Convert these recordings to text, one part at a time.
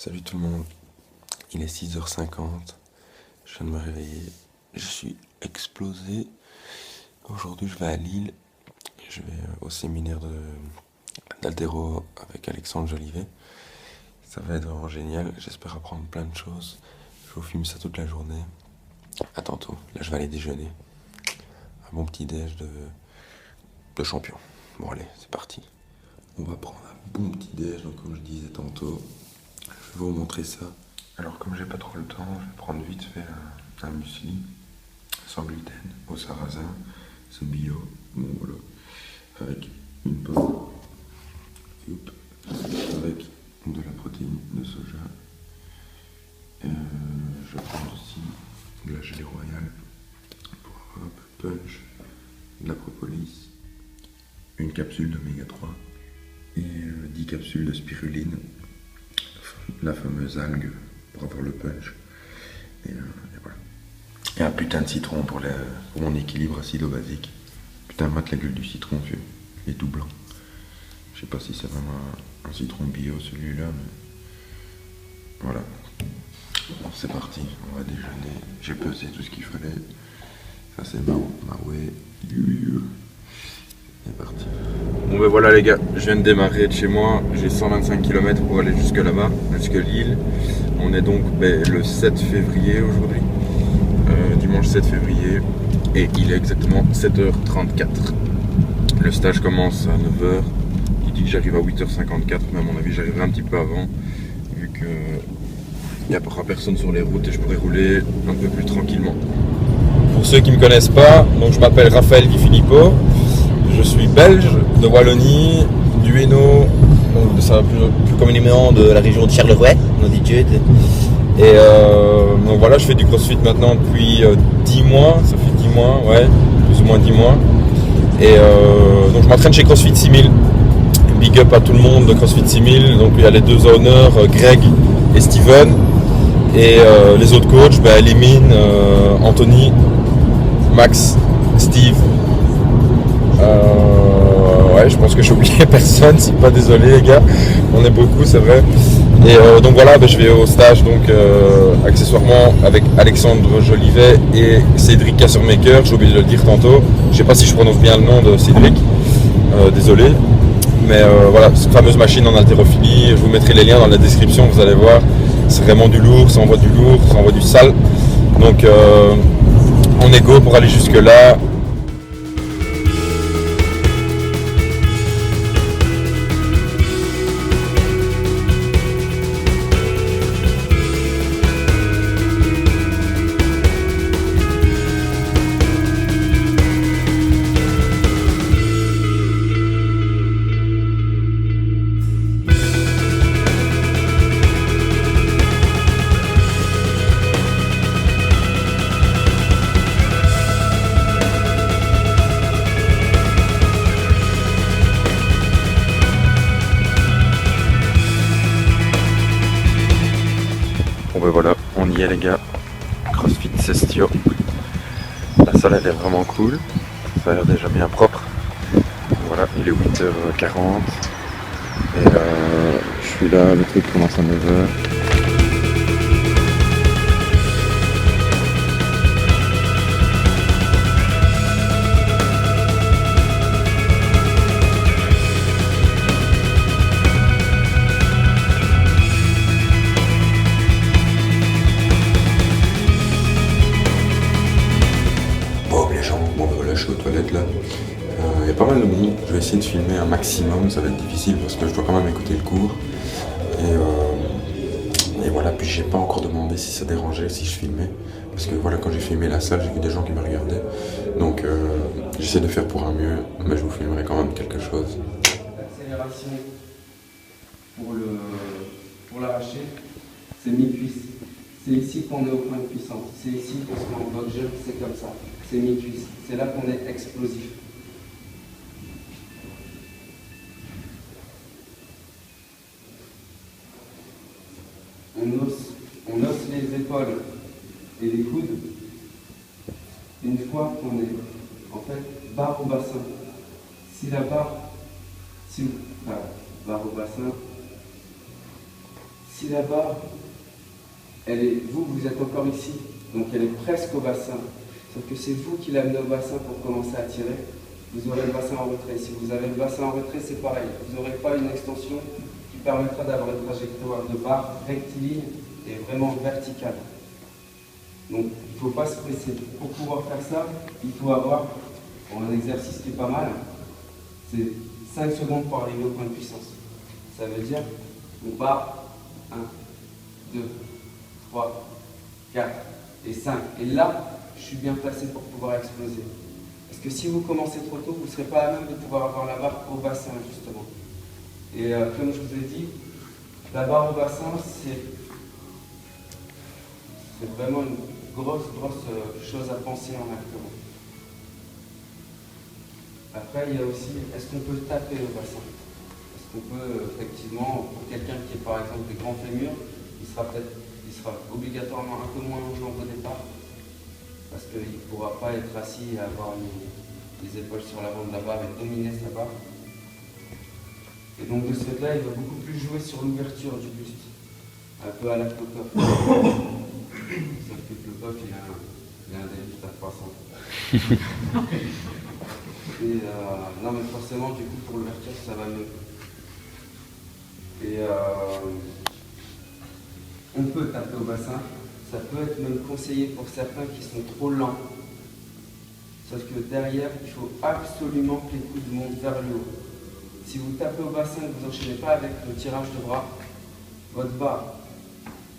Salut tout le monde, il est 6h50, je viens de me réveiller, je suis explosé. Aujourd'hui je vais à Lille, je vais au séminaire d'Altéro avec Alexandre Jolivet. Ça va être vraiment génial, j'espère apprendre plein de choses. Je vous filme ça toute la journée. À tantôt, là je vais aller déjeuner. Un bon petit déj de champion. Bon allez, c'est parti. On va prendre un bon petit déj, donc comme je disais tantôt, je vais vous montrer ça. Alors comme j'ai pas trop le temps, je vais prendre vite fait un muesli sans gluten au sarrasin, c'est bio, bon voilà, avec une pomme, avec de la protéine de soja. Je vais prendre aussi de la gelée royale pour avoir un peu de punch, de la propolis, une capsule d'oméga 3 et 10 capsules de spiruline, la fameuse algue pour avoir le punch. Et voilà. Et un putain de citron pour mon équilibre acido-basique. Putain, mate la gueule du citron, vieux. Il est tout blanc. Je sais pas si c'est vraiment un citron bio celui-là, mais voilà. Bon, c'est parti, on va déjeuner. J'ai pesé tout ce qu'il fallait. Ça c'est ma way. C'est parti. Bon ben voilà les gars, je viens de démarrer de chez moi, j'ai 125 km pour aller jusque là-bas, jusque Lille. On est donc le 7 février aujourd'hui, dimanche 7 février, et il est exactement 7h34. Le stage commence à 9h, il dit que j'arrive à 8h54, mais à mon avis j'arriverai un petit peu avant, vu que il n'y a pas personne sur les routes et je pourrais rouler un peu plus tranquillement. Pour ceux qui ne me connaissent pas, donc je m'appelle Raphaël Di Filippo. Je suis belge, de Wallonie, du Hainaut, Donc ça va plus communément de la région de Charleroi, on dit Jude. et donc voilà, je fais du crossfit maintenant depuis 10 mois, ça fait 10 mois, ouais, plus ou moins 10 mois. Et donc je m'entraîne chez CrossFit 6000. Big up à tout le monde de CrossFit 6000. Donc il y a les deux owners, Greg et Steven. Et les autres coachs, Limine, Anthony, Max, Steve. Ouais, je pense que j'ai oublié personne, c'est pas désolé les gars, on est beaucoup, c'est vrai. Et donc voilà, je vais au stage donc accessoirement avec Alexandre Jolivet et Cédric Kassermaker, j'ai oublié de le dire tantôt. Je sais pas si je prononce bien le nom de Cédric, désolé. Mais voilà, cette fameuse machine en haltérophilie, je vous mettrai les liens dans la description, vous allez voir. C'est vraiment du lourd, ça envoie du lourd, ça envoie du sale. Donc on est go pour aller jusque là. Bon voilà, on y est les gars, CrossFit Sestio. La salle elle est vraiment cool, ça a l'air déjà bien propre. Voilà, il est 8h40 et je suis là, le truc commence à 9h. Je suis aux toilettes là, il y a pas mal de monde, je vais essayer de filmer un maximum, ça va être difficile parce que je dois quand même écouter le cours et voilà, puis j'ai pas encore demandé si ça dérangeait, si je filmais, parce que voilà, quand j'ai filmé la salle, j'ai vu des gens qui me regardaient, donc j'essaie de faire pour un mieux, mais je vous filmerai quand même quelque chose. L'accélération pour l'arracher, c'est mi-cuisse. C'est ici qu'on est au point de puissance. C'est ici qu'on se met en bloc jump, c'est comme ça. C'est mi-cuisse. C'est là qu'on est explosif. On osse les épaules et les coudes. Une fois qu'on est en fait barre au bassin. Si barre au bassin, Si la barre, vous êtes encore ici, donc elle est presque au bassin, sauf que c'est vous qui l'amenez au bassin pour commencer à tirer, vous aurez le bassin en retrait. Si vous avez le bassin en retrait, c'est pareil. Vous n'aurez pas une extension qui permettra d'avoir une trajectoire de barre rectiligne et vraiment verticale. Donc il ne faut pas se presser. Pour pouvoir faire ça, il faut avoir un exercice qui est pas mal. C'est 5 secondes pour arriver au point de puissance. Ça veut dire, on part 1, 2, 3, 4 et 5. Et là, je suis bien placé pour pouvoir exploser. Parce que si vous commencez trop tôt, vous ne serez pas à même de pouvoir avoir la barre au bassin, justement. Et comme je vous ai dit, la barre au bassin, c'est vraiment une grosse chose à penser en acteur. Après, il y a aussi, est-ce qu'on peut taper au bassin? Est-ce qu'on peut, effectivement, pour quelqu'un qui est par exemple des grands fémurs, il sera obligatoirement un peu moins en jambes au départ, parce qu'il ne pourra pas être assis et avoir les épaules sur l'avant de la barre et dominer sa barre. Et donc de ce fait-là, il va beaucoup plus jouer sur l'ouverture du buste, un peu à la Klokov. Sauf que Klokov, il a un début à 300. Et non, mais forcément, du coup, pour l'ouverture, ça va mieux. Et on peut taper au bassin. Ça peut être même conseillé pour certains qui sont trop lents. Sauf que derrière, il faut absolument que les coudes montent vers le haut. Si vous tapez au bassin et que vous n'enchaînez pas avec le tirage de bras, votre barre,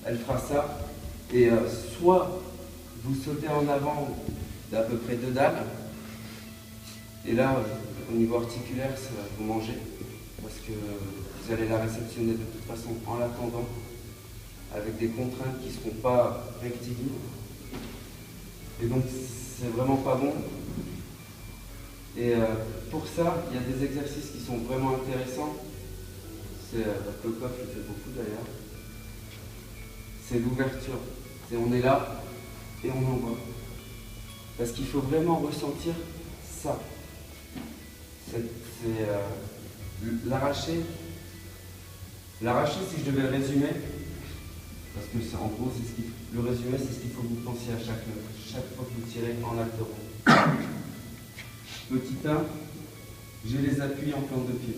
elle fera ça. Et soit vous sautez en avant d'à peu près 2 dalles, et là, au niveau articulaire, ça va vous manger, parce que vous allez la réceptionner de toute façon en l'attendant, avec des contraintes qui ne seront pas rectilignes. Et donc, c'est vraiment pas bon. Et pour ça, il y a des exercices qui sont vraiment intéressants. C'est Klokov le fait beaucoup d'ailleurs. C'est l'ouverture. On est là et on envoie. Parce qu'il faut vraiment ressentir ça. L'arracher. L'arracher, si je devais le résumer, parce que en gros, le résumé, c'est ce qu'il faut que vous pensiez à chaque fois que vous tirez en acte. Petit 1, j'ai les appuis en plante de pied.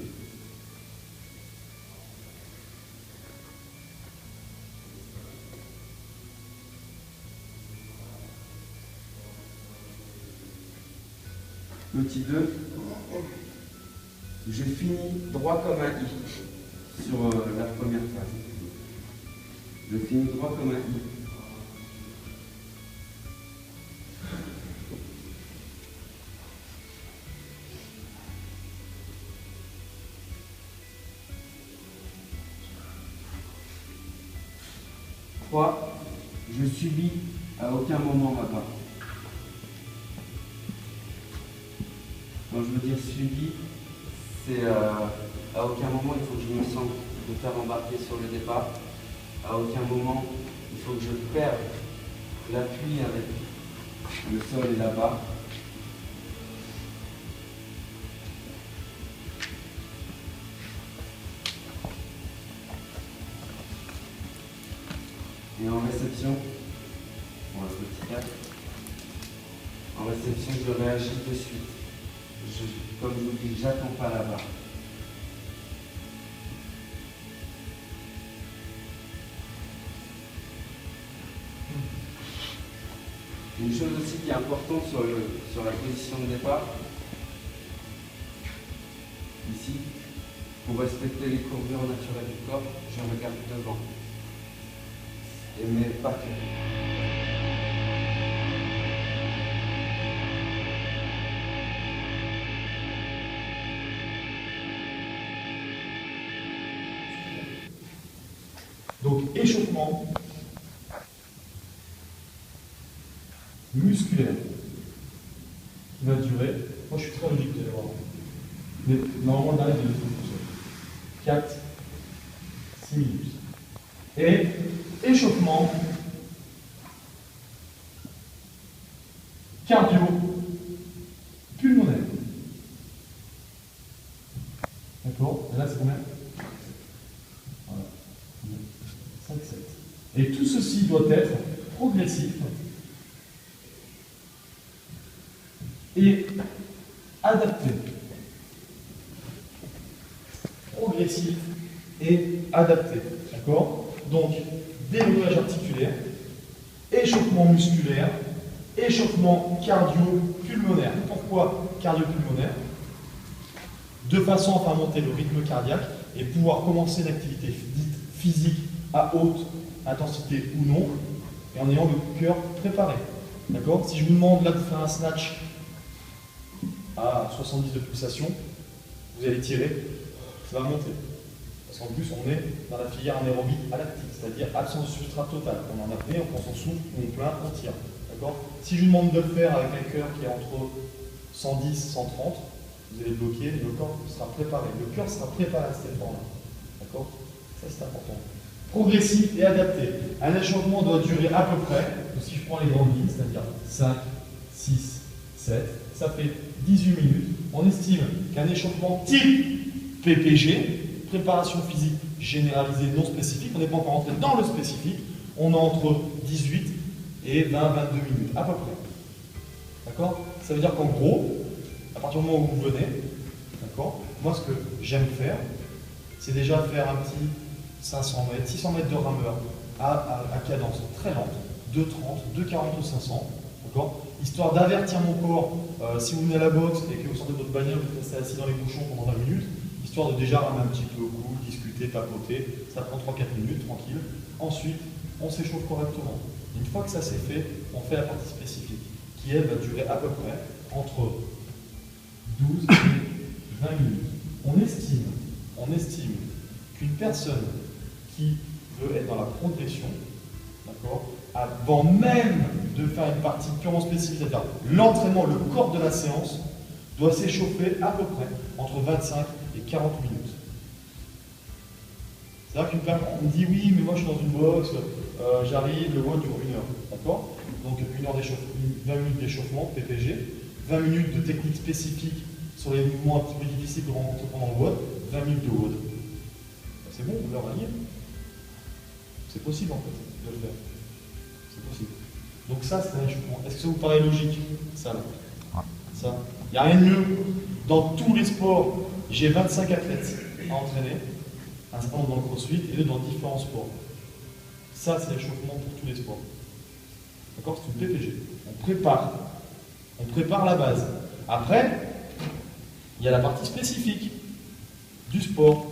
Petit 2, je finis droit comme un I sur la première phase. Je finis droit comme un I. Je subis à aucun moment ma barre. Quand je veux dire subi, c'est à aucun moment il faut que je me sente de faire embarquer sur le départ. À aucun moment il faut que je perde l'appui avec le sol et la barre. Et en réception, pour le petit 4, en réception, je réagis de suite. Comme je vous dis, j'attends pas la barre. Une chose aussi qui est importante sur la position de départ, ici, pour respecter les courbures naturelles du corps, je regarde devant. Mais pas que. Donc échauffement musculaire qui va durer. Moi je suis très logique, vous allez voir. Mais normalement on arrive de 4, 6 minutes. Et échauffement cardio pulmonaire. D'accord? Et là c'est combien? Voilà. Et tout ceci doit être progressif et adapté. Progressif et adapté. D'accord? Donc, déblocage articulaire, échauffement musculaire, échauffement cardio-pulmonaire. Pourquoi cardio-pulmonaire? De façon à faire monter le rythme cardiaque et pouvoir commencer une activité dite physique à haute intensité ou non, et en ayant le cœur préparé. D'accord? Si je vous demande là de faire un snatch à 70 de pulsation, vous allez tirer, ça va monter. Parce qu'en plus, on est dans la filière anaérobie lactique, c'est-à-dire absence de substrat total. On en a fait, on prend son souffle, on plein, on tire. D'accord? Si je vous demande de le faire avec un cœur qui est entre 110 et 130, vous allez bloquer, le corps sera préparé. Le cœur sera préparé à cet effort-là. D'accord? Ça, c'est important. Progressif et adapté. Un échauffement doit durer à peu près, si je prends les grandes lignes, c'est-à-dire 5, 6, 7, ça fait 18 minutes. On estime qu'un échauffement type PPG, préparation physique généralisée non spécifique, on n'est pas encore entré dans le spécifique, on est entre 18 et 20-22 minutes, à peu près. D'accord? Ça veut dire qu'en gros, à partir du moment où vous venez, d'accord, moi ce que j'aime faire, c'est déjà faire un petit 500 mètres, 600 mètres de rameur à cadence très lente, 2,30, 2,40 ou 500, d'accord, histoire d'avertir mon corps, si vous venez à la boxe et que vous sortez de votre bagnole, vous restez assis dans les bouchons pendant 20 minutes, histoire de déjà ramener un petit peu au cou, discuter, papoter, ça prend 3-4 minutes, tranquille. Ensuite, on s'échauffe correctement. Une fois que ça c'est fait, on fait la partie spécifique, qui elle va durer à peu près entre 12 et 20 minutes. On estime qu'une personne qui veut être dans la progression, d'accord, avant même de faire une partie purement spécifique, c'est-à-dire l'entraînement, le corps de la séance, doit s'échauffer à peu près entre 25 et 40 minutes. C'est-à-dire qu'une personne, on me dit oui, mais moi je suis dans une boxe, j'arrive, le WOD dure 1 heure, d'accord? Donc 1 heure d'échauffement, 20 minutes d'échauffement, PPG, 20 minutes de technique spécifique sur les mouvements un petit peu difficiles que vous rencontrez pendant le WOD, 20 minutes de WOD. C'est bon, vous leur alliez. C'est possible en fait de le faire. C'est possible. Donc ça, c'est un échauffement. Est-ce que ça vous paraît logique? Ça, là. Ça. Il n'y a rien de mieux. Dans tous les sports, j'ai 25 athlètes à entraîner, un certain nombre dans le crossfit et deux dans différents sports. Ça, c'est l'échauffement pour tous les sports. D'accord? C'est une PPG. On prépare la base. Après, il y a la partie spécifique du sport.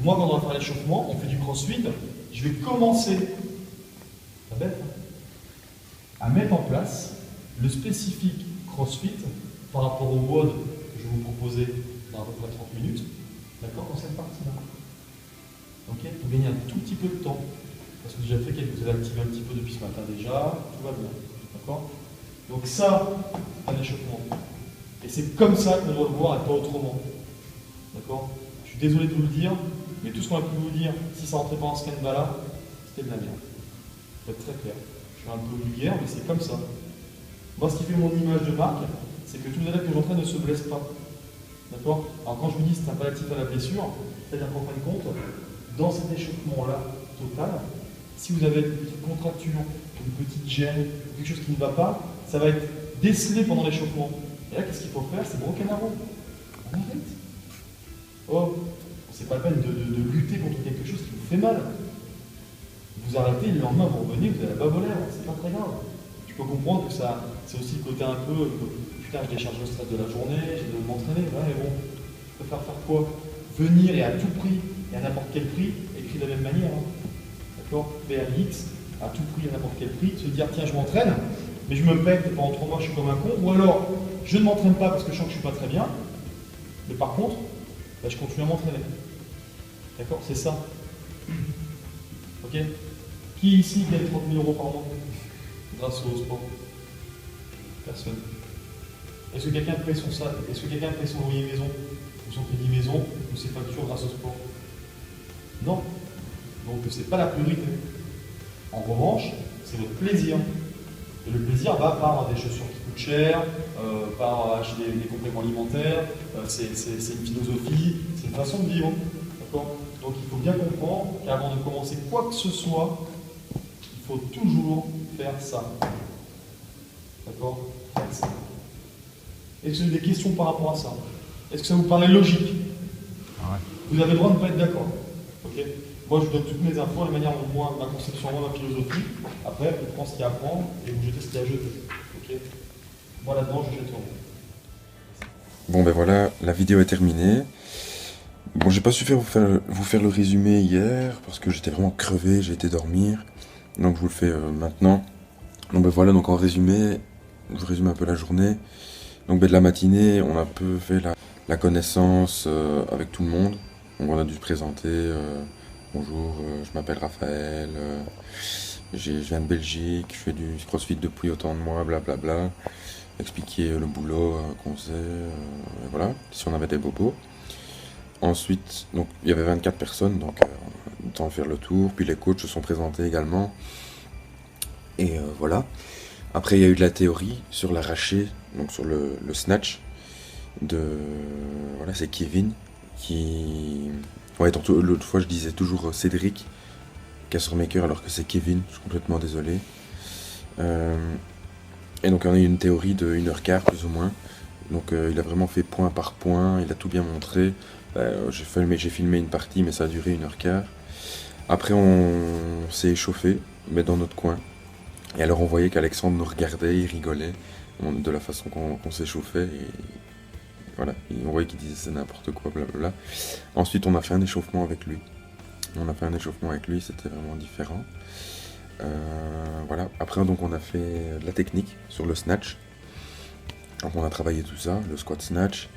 Moi, quand on va faire l'échauffement, on fait du crossfit, je vais commencer, c'est bête, hein, à mettre en place le spécifique crossfit par rapport au WOD que je vais vous proposer dans à peu près 30 minutes, d'accord, dans cette partie-là. Ok, pour gagner un tout petit peu de temps, parce que j'ai déjà fait vous avez activé un petit peu depuis ce matin déjà, tout va bien, d'accord. Donc ça, c'est un échauffement. Et c'est comme ça qu'on doit le voir et pas autrement. D'accord? Je suis désolé de vous le dire, mais tout ce qu'on a pu vous dire, si ça rentrait pas en scan-bala, c'était de la merde. Pour être très clair. Je suis un peu vulgaire, mais c'est comme ça. Moi, ce qui fait mon image de marque, c'est que tous les élèves que j'entraîne ne se blessent pas. D'accord? Alors quand je vous dis c'est un palliatif à la blessure, c'est-à-dire qu'en fin de compte, dans cet échauffement-là, total, si vous avez une petite contracture, une petite gêne, quelque chose qui ne va pas, ça va être décelé pendant l'échauffement. Et là, qu'est-ce qu'il faut faire? C'est broken arrow. On arrête. Oh, c'est pas la peine de lutter contre quelque chose qui vous fait mal. Vous arrêtez, le lendemain, vous revenez, vous avez la bave aux lèvres, c'est pas très grave. Je peux comprendre que ça, c'est aussi le côté un peu, putain, je décharge le stress de la journée, j'ai de m'entraîner, ouais, mais bon, je préfère faire quoi? Venir et à tout prix, et à n'importe quel prix, écrit de la même manière. Hein. D'accord? PRX, à tout prix, à n'importe quel prix, se dire, tiens, je m'entraîne, mais je me pète, et pendant 3 mois, je suis comme un con, ou alors, je ne m'entraîne pas parce que je sens que je ne suis pas très bien, mais par contre, bah, je continue à m'entraîner. D'accord? C'est ça. Ok? Qui ici gagne 30 000 € par mois grâce au sport? Personne. Est-ce que quelqu'un paye son salaire? Est-ce que quelqu'un paye son loyer maison ou son crédit maison ou ses factures grâce au sport? Non. Donc c'est pas la priorité. En revanche, c'est votre plaisir. Et le plaisir va par des chaussures qui coûtent cher, par acheter des compléments alimentaires, c'est une philosophie, c'est une façon de vivre. D'accord? Donc il faut bien comprendre qu'avant de commencer quoi que ce soit, faut toujours faire ça. D'accord? Faire ça. Est-ce que vous avez des questions par rapport à ça? Est-ce que ça vous paraît logique? Vous avez le droit de ne pas être d'accord. Ok? Moi, je vous donne toutes mes infos, la manière dont moi, ma conception, ma philosophie. Après, on prend ce qu'il y a à prendre et vous jetez ce qu'il y a à jeter. Ok? Moi, là-dedans, je jette tout. Bon ben voilà, la vidéo est terminée. Bon, j'ai pas su vous faire le résumé hier parce que j'étais vraiment crevé, j'ai été dormir. Donc je vous le fais maintenant. Donc ben voilà, donc en résumé, je vous résume un peu la journée. Donc ben, de la matinée, on a un peu fait la connaissance avec tout le monde. Donc on a dû se présenter. Bonjour, je m'appelle Raphaël. Je viens de Belgique, je fais du crossfit depuis autant de mois, blablabla. Expliquer le boulot qu'on faisait, voilà, si on avait des bobos. Ensuite, donc il y avait 24 personnes, donc on a le temps de faire le tour. Puis les coachs se sont présentés également. Et voilà. Après, il y a eu de la théorie sur l'arraché, donc sur le snatch. Voilà, c'est Kevin qui. Ouais, l'autre fois je disais toujours Cédric Cassermaker alors que c'est Kevin, je suis complètement désolé. Et donc on a eu une théorie de 1h15 plus ou moins. Donc il a vraiment fait point par point, il a tout bien montré. J'ai filmé une partie mais ça a duré 1h15. Après on s'est échauffé, mais dans notre coin. Et alors on voyait qu'Alexandre nous regardait, il rigolait de la façon qu'on s'échauffait. Et voilà, on voyait qu'il disait c'est n'importe quoi, blablabla. Ensuite on a fait un échauffement avec lui. C'était vraiment différent. Voilà. Après donc on a fait de la technique sur le snatch. Donc on a travaillé tout ça, le squat snatch.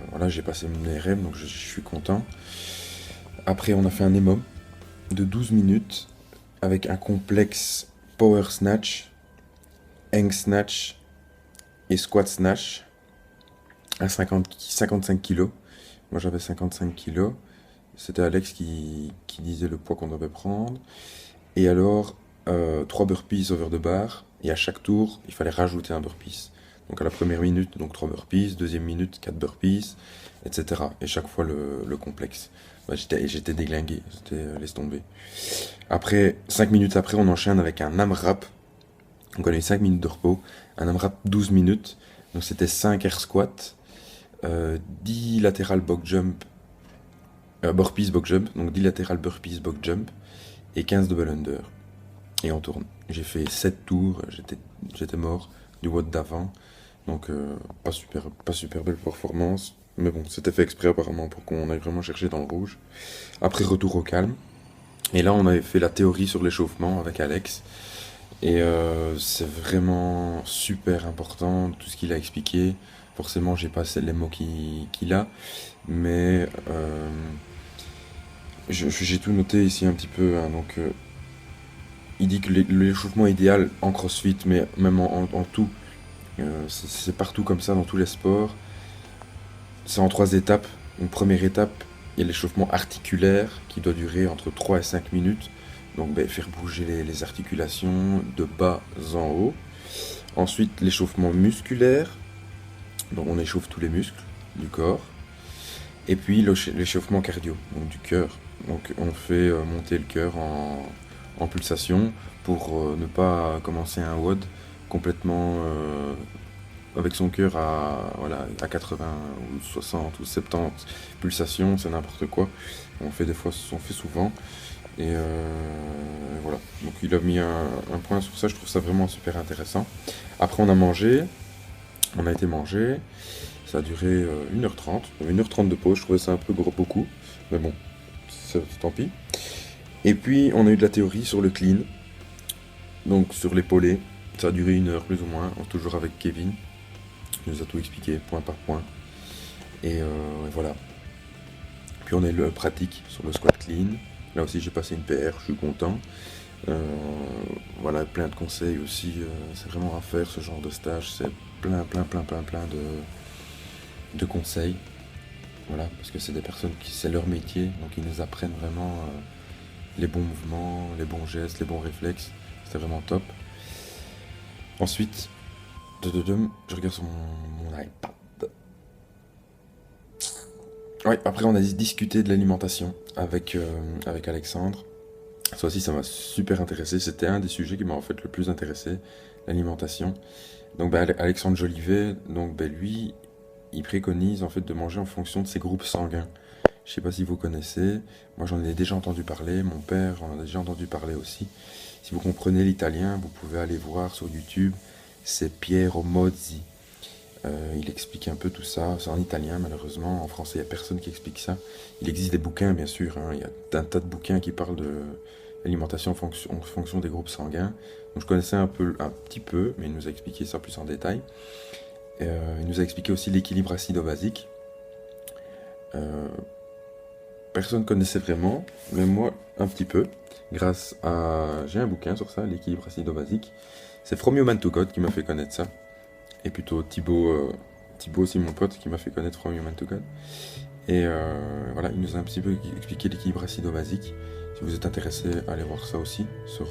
Voilà, j'ai passé mon RM, donc je suis content. Après on a fait un EMOM de 12 minutes avec un complexe power snatch, hang snatch et squat snatch à 55 kg. Moi j'avais 55 kg. C'était Alex qui disait le poids qu'on devait prendre. Et alors, 3 burpees over the bar, et à chaque tour, il fallait rajouter un burpees. Donc à la première minute, donc 3 burpees, deuxième minute, 4 burpees, etc. Et chaque fois le complexe. J'étais déglingué, laisse tomber. Après, 5 minutes après, on enchaîne avec un AMRAP. Donc on a eu 5 minutes de repos, un AMRAP 12 minutes. Donc c'était 5 air squat, 10 lateral box jump, burpees box jump, donc 10 lateral burpees box jump, et 15 double under. Et on tourne. J'ai fait 7 tours, j'étais mort du WOD d'avant. Donc pas super belle performance. Mais bon, c'était fait exprès apparemment pour qu'on aille vraiment chercher dans le rouge. Après, retour au calme. Et là, on avait fait la théorie sur l'échauffement avec Alex. Et c'est vraiment super important, tout ce qu'il a expliqué. Forcément, j'ai pas les mots qu'il a. Mais j'ai tout noté ici un petit peu. Hein, donc, il dit que l'échauffement idéal en crossfit, mais même en tout, c'est partout comme ça dans tous les sports. C'est en 3 étapes. Une première étape, il y a l'échauffement articulaire qui doit durer entre 3 et 5 minutes. Donc faire bouger les articulations de bas en haut. Ensuite, l'échauffement musculaire. Donc on échauffe tous les muscles du corps. Et puis l'échauffement cardio, donc du cœur. Donc on fait monter le cœur en pulsation pour ne pas commencer un WOD complètement avec son cœur à 80 ou 60 ou 70 pulsations, c'est n'importe quoi. On fait souvent. Et voilà, donc il a mis un point sur ça, je trouve ça vraiment super intéressant. Après on a été manger, ça a duré 1h30, 1h30 de pause, je trouvais ça un peu beaucoup, mais bon, tant pis. Et puis on a eu de la théorie sur le clean, donc sur l'épaulé, ça a duré 1 heure plus ou moins, toujours avec Kevin, il nous a tout expliqué point par point, et voilà. Puis on a eu le pratique sur le squat clean. Là aussi j'ai passé une PR, je suis content. Voilà, plein de conseils aussi, c'est vraiment à faire ce genre de stage, c'est plein de conseils. Voilà, parce que c'est des personnes c'est leur métier, donc ils nous apprennent vraiment les bons mouvements, les bons gestes, les bons réflexes, c'était vraiment top. Ensuite, je regarde sur mon iPad. Ouais, après on a discuté de l'alimentation avec Alexandre. Ça aussi, ça m'a super intéressé. C'était un des sujets qui m'a en fait le plus intéressé, l'alimentation. Donc Alexandre Jolivet, donc lui, il préconise en fait de manger en fonction de ses groupes sanguins. Je sais pas si vous connaissez, moi j'en ai déjà entendu parler, mon père en a déjà entendu parler aussi. Si vous comprenez l'italien, vous pouvez aller voir sur YouTube, c'est Piero Mozzi. Il explique un peu tout ça, c'est en italien malheureusement, en français il n'y a personne qui explique ça. Il existe des bouquins bien sûr, hein. Il y a un tas de bouquins qui parlent de l'alimentation en fonction des groupes sanguins. Donc je connaissais un petit peu, mais il nous a expliqué ça plus en détail. Il nous a expliqué aussi l'équilibre acido-basique. Personne ne connaissait vraiment, mais moi un petit peu, grâce à... J'ai un bouquin sur ça, l'équilibre acido-basique. C'est From Human to God qui m'a fait connaître ça. Et plutôt Thibaut aussi mon pote qui m'a fait connaître From Human to God. Et voilà, il nous a un petit peu expliqué l'équilibre acido-basique. Si vous êtes intéressé, allez voir ça aussi sur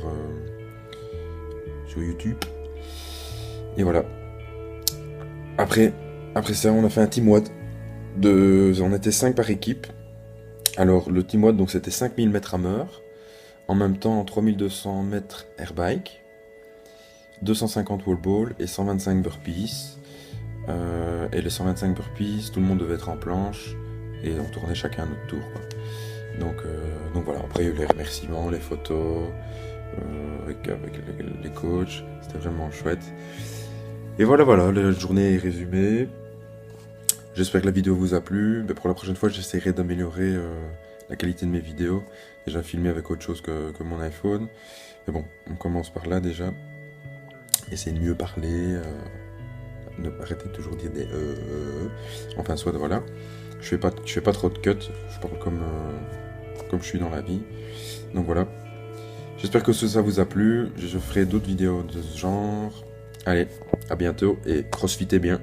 YouTube. Et voilà. Après ça, on a fait un team WOD. On était 5 par équipe. Alors, le team WOD, donc c'était 5000 mètres rameur. En même temps, 3200 mètres airbike. 250 wall ball et 125 burpees. Et les 125 burpees, tout le monde devait être en planche. Et on tournait chacun notre tour, quoi. Donc voilà, après il y a eu les remerciements, les photos avec les coachs, c'était vraiment chouette. Et voilà, la journée est résumée. J'espère que la vidéo vous a plu. Mais pour la prochaine fois, j'essaierai d'améliorer la qualité de mes vidéos. Déjà filmé avec autre chose que mon iPhone. Mais bon, on commence par là déjà. Essayez de mieux parler. Ne arrêtez de toujours dire des enfin soit voilà. Je fais pas trop de cuts. Je parle comme je suis dans la vie. Donc voilà. J'espère que ça vous a plu. Je ferai d'autres vidéos de ce genre. Allez, à bientôt et crossfitez bien.